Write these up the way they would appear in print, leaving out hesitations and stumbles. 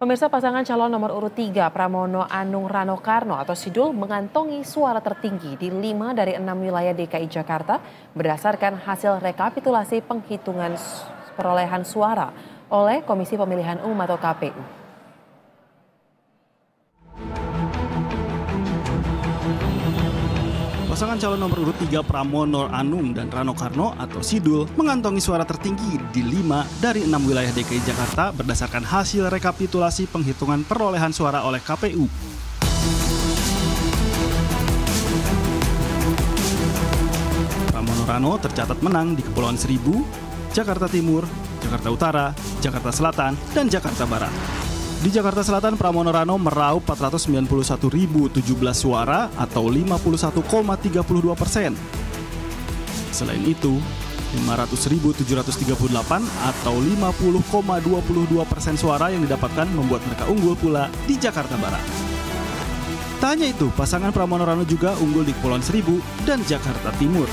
Pemirsa, pasangan calon nomor urut 3 Pramono Anung Rano Karno atau Sidul mengantongi suara tertinggi di 5 dari 6 wilayah DKI Jakarta berdasarkan hasil rekapitulasi penghitungan perolehan suara oleh Komisi Pemilihan Umum atau KPU. Pasangan calon nomor urut 3 Pramono Anung dan Rano Karno atau Sidul mengantongi suara tertinggi di 5 dari 6 wilayah DKI Jakarta berdasarkan hasil rekapitulasi penghitungan perolehan suara oleh KPU. Pramono Rano tercatat menang di Kepulauan Seribu, Jakarta Timur, Jakarta Utara, Jakarta Selatan, dan Jakarta Barat. Di Jakarta Selatan, Pramono Rano meraup 491.017 suara atau 51,32%. Selain itu, 500.738 atau 50,22% suara yang didapatkan membuat mereka unggul pula di Jakarta Barat. Tak hanya itu, pasangan Pramono Rano juga unggul di Kepulauan Seribu dan Jakarta Timur.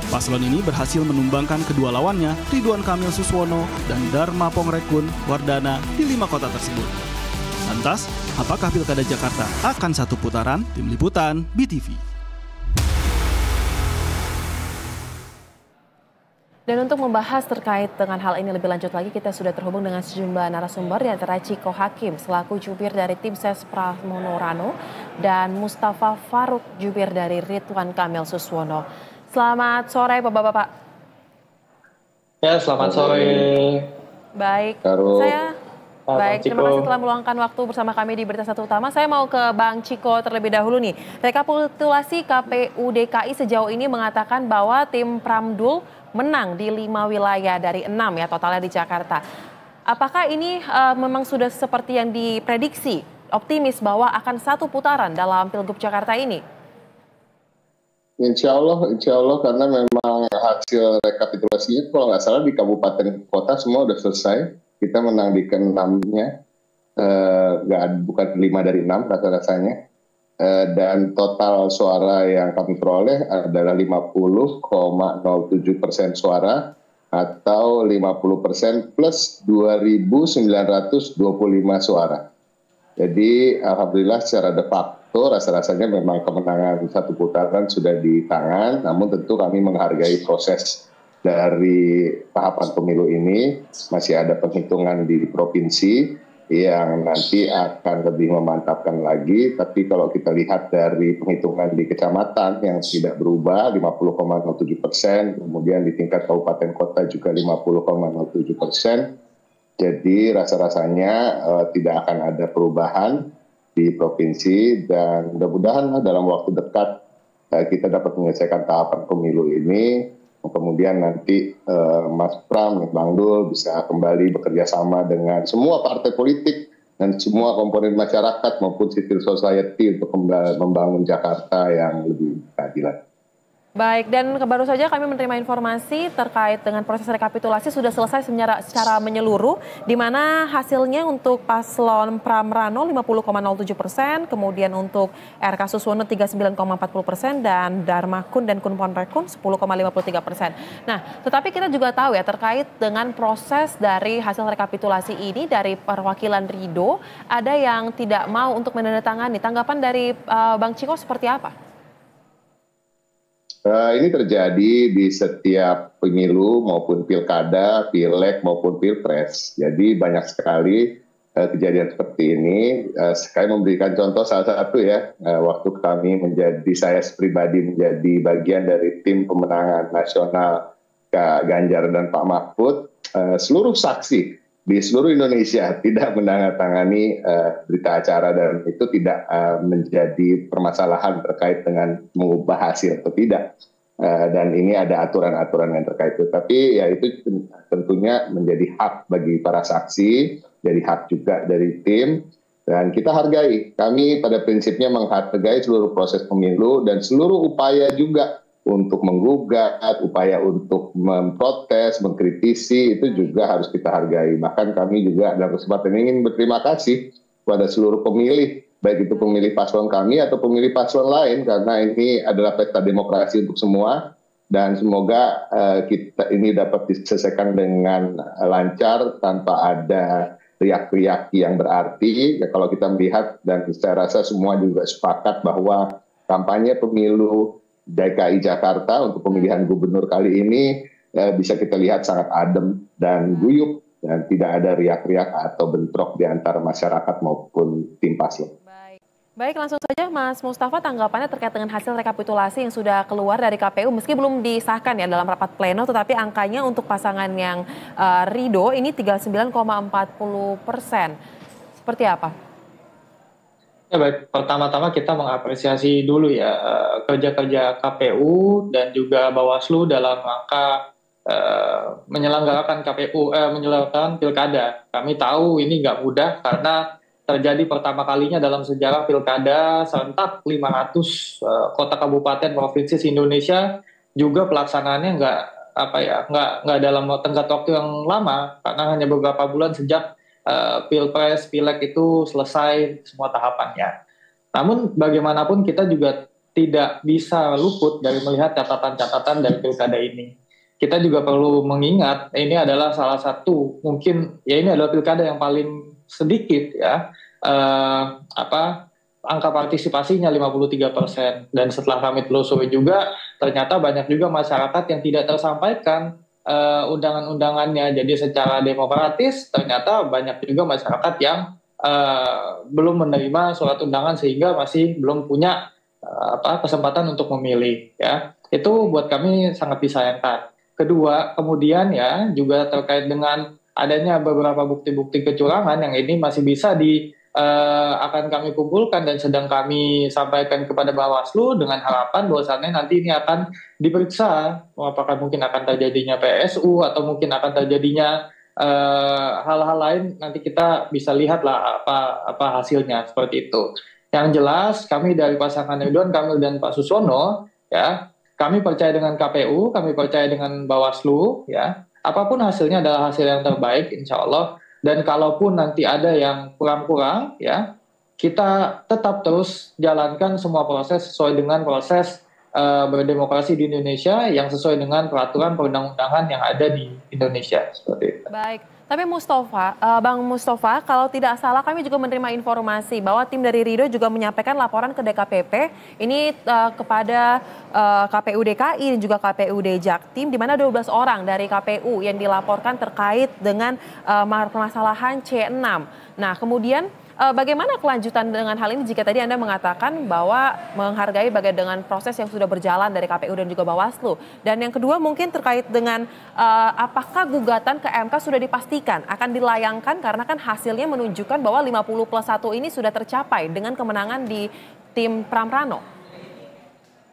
Paslon ini berhasil menumbangkan kedua lawannya, Ridwan Kamil Suswono dan Dharma Pongrekun Wardana di 5 kota tersebut. Lantas, apakah Pilkada Jakarta akan satu putaran? Tim Liputan, BTV. Dan untuk membahas terkait dengan hal ini lebih lanjut lagi, kita sudah terhubung dengan sejumlah narasumber, di antara Ciko Hakim selaku jubir dari tim ses Pramono Rano dan Mustafa Faruk, jubir dari Ridwan Kamil Suswono. Selamat sore Bapak-bapak. Ya, selamat sore. Baik, terima kasih telah meluangkan waktu bersama kami di Berita Satu Utama. Saya mau ke Bang Ciko terlebih dahulu nih. Rekapitulasi KPU DKI sejauh ini mengatakan bahwa tim Pramdul menang di 5 wilayah dari 6 ya totalnya di Jakarta. Apakah ini memang sudah seperti yang diprediksi, optimis bahwa akan satu putaran dalam Pilgub Jakarta ini? Insya Allah karena memang hasil rekapitulasinya kalau nggak salah di kabupaten kota semua udah selesai. Kita menang di ke-6-nya, bukan 5 dari 6 rasa-rasanya. Dan total suara yang kami peroleh adalah 50,07% suara atau 50% plus 2.925 suara. Jadi alhamdulillah secara de facto rasa-rasanya memang kemenangan satu putaran sudah di tangan, namun tentu kami menghargai proses dari tahapan pemilu ini. Masih ada penghitungan di provinsi yang nanti akan lebih memantapkan lagi, tapi kalau kita lihat dari penghitungan di kecamatan yang tidak berubah 50,07%, kemudian di tingkat kabupaten kota juga 50,07%. Jadi rasa-rasanya tidak akan ada perubahan di provinsi dan mudah-mudahan dalam waktu dekat kita dapat menyelesaikan tahapan pemilu ini. Kemudian nanti Mas Pram, Bang Dul bisa kembali bekerja sama dengan semua partai politik dan semua komponen masyarakat maupun civil society untuk membangun Jakarta yang lebih keadilan. Baik, dan baru saja kami menerima informasi terkait dengan proses rekapitulasi sudah selesai secara menyeluruh, di mana hasilnya untuk paslon Pram Rano 50,07%, kemudian untuk RK Suswono 39,40% dan Dharma Kun dan Kun Pongrekun 10,53%. Nah, tetapi kita juga tahu ya terkait dengan proses dari hasil rekapitulasi ini dari perwakilan Rido, ada yang tidak mau untuk menandatangani. Tanggapan dari Bang Ciko seperti apa? Ini terjadi di setiap pemilu maupun pilkada, pileg maupun pilpres. Jadi banyak sekali kejadian seperti ini. Saya memberikan contoh salah satu ya, waktu kami saya pribadi menjadi bagian dari tim pemenangan nasional Kak Ganjar dan Pak Mahfud, seluruh saksi di seluruh Indonesia tidak menandatangani berita acara dan itu tidak menjadi permasalahan terkait dengan mengubah hasil atau tidak. Dan ini ada aturan-aturan yang terkait itu. Tapi ya itu tentunya menjadi hak bagi para saksi, jadi hak juga dari tim. Dan kita hargai, kami pada prinsipnya menghargai seluruh proses pemilu dan seluruh upaya juga untuk menggugat, upaya untuk memprotes, mengkritisi, itu juga harus kita hargai. Bahkan kami juga dalam kesempatan ini ingin berterima kasih kepada seluruh pemilih, baik itu pemilih paslon kami atau pemilih paslon lain, karena ini adalah pesta demokrasi untuk semua, dan semoga kita ini dapat diselesaikan dengan lancar tanpa ada riak-riak yang berarti. Ya, kalau kita melihat dan saya rasa semua juga sepakat bahwa kampanye pemilu DKI Jakarta untuk pemilihan gubernur kali ini bisa kita lihat sangat adem dan guyup dan tidak ada riak-riak atau bentrok di antara masyarakat maupun tim paslon. Baik, langsung saja Mas Mustafa, tanggapannya terkait dengan hasil rekapitulasi yang sudah keluar dari KPU meski belum disahkan ya dalam rapat pleno, tetapi angkanya untuk pasangan yang Ridho ini 39,40%. Seperti apa? Ya baik, pertama-tama kita mengapresiasi dulu ya kerja-kerja KPU dan juga Bawaslu dalam rangka menyelenggarakan menyelenggarakan pilkada. Kami tahu ini nggak mudah karena terjadi pertama kalinya dalam sejarah pilkada serentak 500 kota kabupaten provinsi Indonesia, juga pelaksanaannya nggak dalam tenggat waktu yang lama karena hanya beberapa bulan sejak pilpres, pileg itu selesai semua tahapannya. Namun bagaimanapun kita juga tidak bisa luput dari melihat catatan-catatan dari pilkada ini. Kita juga perlu mengingat ini adalah salah satu mungkin ya ini adalah pilkada yang paling sedikit ya angka partisipasinya 53%, dan setelah kami telusuri juga ternyata banyak juga masyarakat yang tidak tersampaikan undangan-undangannya. Jadi secara demokratis ternyata banyak juga masyarakat yang belum menerima surat undangan sehingga masih belum punya kesempatan untuk memilih ya. Itu buat kami sangat disayangkan. Kedua, kemudian ya juga terkait dengan adanya beberapa bukti-bukti kecurangan yang ini masih bisa akan kami kumpulkan dan sedang kami sampaikan kepada Bawaslu dengan harapan bahwasannya nanti ini akan diperiksa apakah mungkin akan terjadinya PSU atau mungkin akan terjadinya hal-hal lain. Nanti kita bisa lihatlah apa hasilnya seperti itu. Yang jelas kami dari pasangan Ridwan Kamil dan Pak Susono ya, kami percaya dengan KPU, kami percaya dengan Bawaslu ya. Apapun hasilnya adalah hasil yang terbaik insya Allah. Dan kalaupun nanti ada yang kurang-kurang, ya kita tetap terus jalankan semua proses sesuai dengan proses berdemokrasi di Indonesia yang sesuai dengan peraturan perundang-undangan yang ada di Indonesia. Seperti itu. Baik, tapi Bang Mustafa, kalau tidak salah kami juga menerima informasi bahwa tim dari Ridho juga menyampaikan laporan ke DKPP ini kepada KPU DKI dan juga KPUD Jaktim, di mana 12 orang dari KPU yang dilaporkan terkait dengan permasalahan C6. Nah, kemudian bagaimana kelanjutan dengan hal ini jika tadi Anda mengatakan bahwa menghargai bagian dengan proses yang sudah berjalan dari KPU dan juga Bawaslu. Dan yang kedua mungkin terkait dengan apakah gugatan ke MK sudah dipastikan akan dilayangkan karena kan hasilnya menunjukkan bahwa 50+1 ini sudah tercapai dengan kemenangan di tim Pram Rano.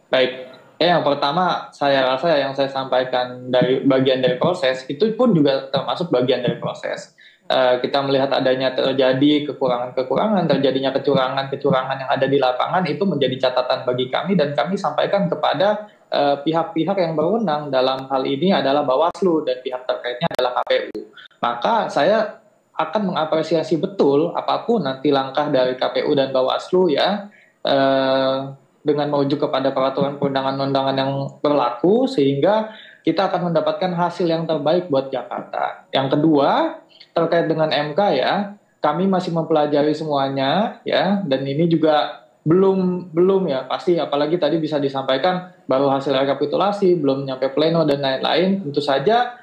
Baik, yang pertama saya rasa yang saya sampaikan dari bagian dari proses itu pun juga termasuk bagian dari proses. Kita melihat adanya terjadi kekurangan-kekurangan, terjadinya kecurangan-kecurangan yang ada di lapangan itu menjadi catatan bagi kami dan kami sampaikan kepada pihak-pihak yang berwenang dalam hal ini adalah Bawaslu dan pihak terkaitnya adalah KPU. Maka saya akan mengapresiasi betul apapun nanti langkah dari KPU dan Bawaslu ya dengan merujuk kepada peraturan perundangan-undangan yang berlaku sehingga kita akan mendapatkan hasil yang terbaik buat Jakarta. Yang kedua, terkait dengan MK ya, kami masih mempelajari semuanya ya, dan ini juga belum ya pasti, apalagi tadi bisa disampaikan baru hasil rekapitulasi, belum nyampe pleno dan lain-lain. Tentu saja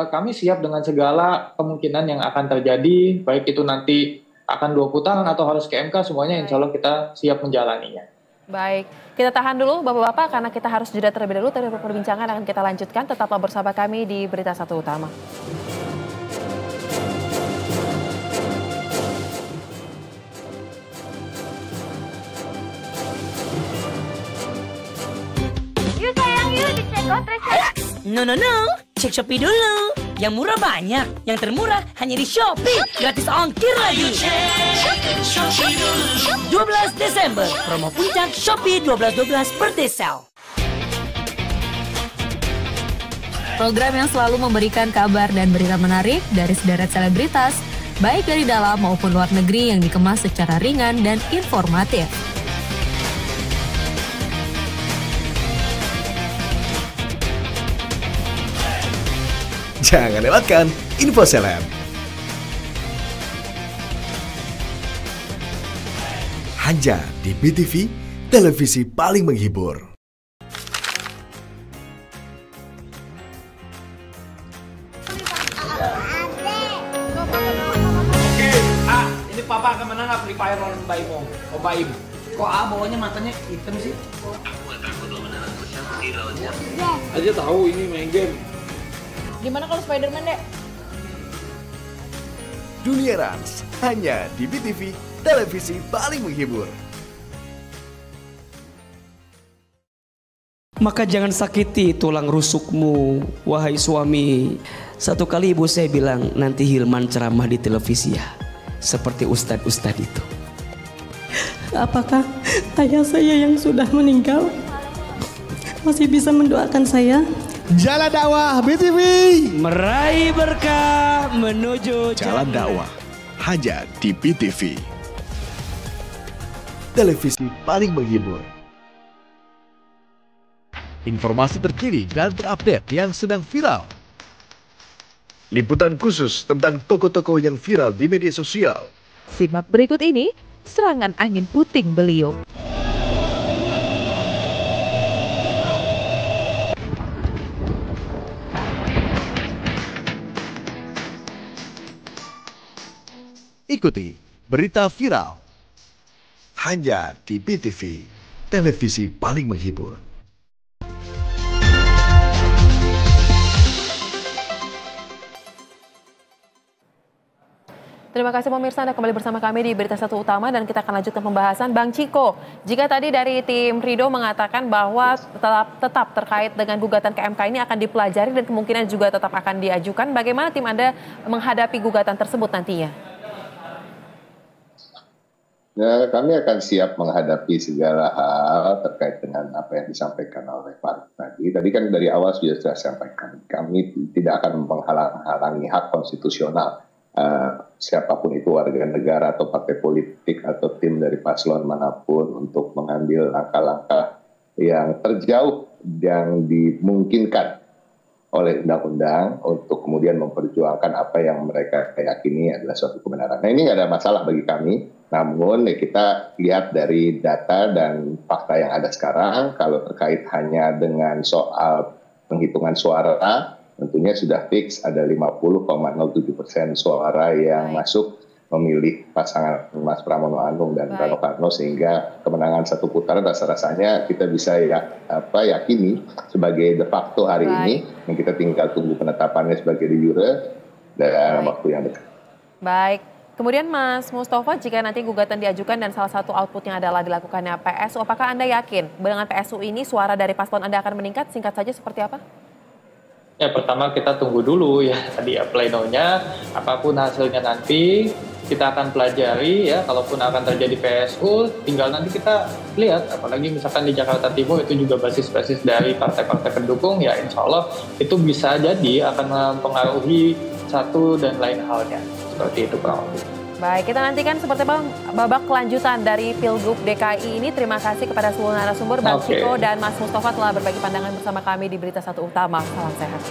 kami siap dengan segala kemungkinan yang akan terjadi, baik itu nanti akan 2 putaran atau harus ke MK, semuanya insya Allah kita siap menjalaninya. Baik, kita tahan dulu Bapak-Bapak karena kita harus jeda terlebih dahulu. Terus perbincangan akan kita lanjutkan. Tetaplah bersama kami di Berita Satu Utama. No, cek Shopee dulu. Yang murah banyak, yang termurah hanya di Shopee. Gratis ongkir lagi. 12 Desember, promo puncak Shopee 12.12 birthday sale. Program yang selalu memberikan kabar dan berita menarik dari sederet selebritas, baik dari dalam maupun luar negeri yang dikemas secara ringan dan informatif. Jangan lewatkan Info Seleb. Hanya di BTV, televisi paling menghibur. Oke, ini papa akan menang Free Fire lawan Om Baim. Kok bawanya matanya hitam sih? Aja tahu ini main game. Gimana kalau Spider-Man, Dek? Dunia Rans, hanya di BTV, televisi paling menghibur. Maka jangan sakiti tulang rusukmu, wahai suami. Satu kali ibu saya bilang, nanti Hilman ceramah di televisi ya. Seperti ustadz-ustadz itu. Apakah ayah saya yang sudah meninggal masih bisa mendoakan saya? Jalan dakwah BTV, meraih berkah menuju Jalan dakwah hanya di BTV, televisi paling menghibur. Informasi terkini dan terupdate yang sedang viral. Liputan khusus tentang tokoh-tokoh yang viral di media sosial. Simak berikut ini serangan angin puting beliung. Ikuti berita viral hanya di BTV, televisi paling menghibur. Terima kasih pemirsa, Anda kembali bersama kami di Berita Satu Utama dan kita akan lanjutkan pembahasan. Bang Ciko, jika tadi dari tim Rido mengatakan bahwa tetap terkait dengan gugatan ke MK ini akan dipelajari dan kemungkinan juga tetap akan diajukan, bagaimana tim Anda menghadapi gugatan tersebut nantinya? Ya, kami akan siap menghadapi segala hal terkait dengan apa yang disampaikan oleh Pak tadi. Tadi kan dari awal sudah saya sampaikan, kami tidak akan menghalang-halangi hak konstitusional siapapun itu, warga negara atau partai politik atau tim dari paslon manapun untuk mengambil langkah-langkah yang terjauh yang dimungkinkan oleh undang-undang untuk kemudian memperjuangkan apa yang mereka yakini adalah suatu kebenaran. Nah, ini nggak ada masalah bagi kami, namun kita lihat dari data dan fakta yang ada sekarang, kalau terkait hanya dengan soal penghitungan suara, tentunya sudah fix ada 50,07% suara yang masuk memilih pasangan Mas Pramono Anung dan Rano Karno, sehingga kemenangan satu putaran rasa-rasanya kita bisa yakini sebagai de facto hari ini, yang kita tinggal tunggu penetapannya sebagai de jure dalam waktu yang dekat. Baik. Kemudian Mas Mustafa, jika nanti gugatan diajukan dan salah satu outputnya adalah dilakukannya PSU, apakah Anda yakin dengan PSU ini suara dari paslon Anda akan meningkat? Singkat saja seperti apa? Ya, pertama kita tunggu dulu ya tadi ya plenonya, apapun hasilnya nanti kita akan pelajari ya, kalaupun akan terjadi PSU tinggal nanti kita lihat, apalagi misalkan di Jakarta Timur itu juga basis-basis dari partai-partai pendukung ya, insya Allah itu bisa jadi akan mempengaruhi satu dan lain halnya, seperti itu Pak. Baik, kita nantikan seperti apa babak kelanjutan dari Pilgub DKI ini. Terima kasih kepada seluruh narasumber, Bang Ciko dan Mas Mustafa telah berbagi pandangan bersama kami di Berita Satu Utama. Salam sehat.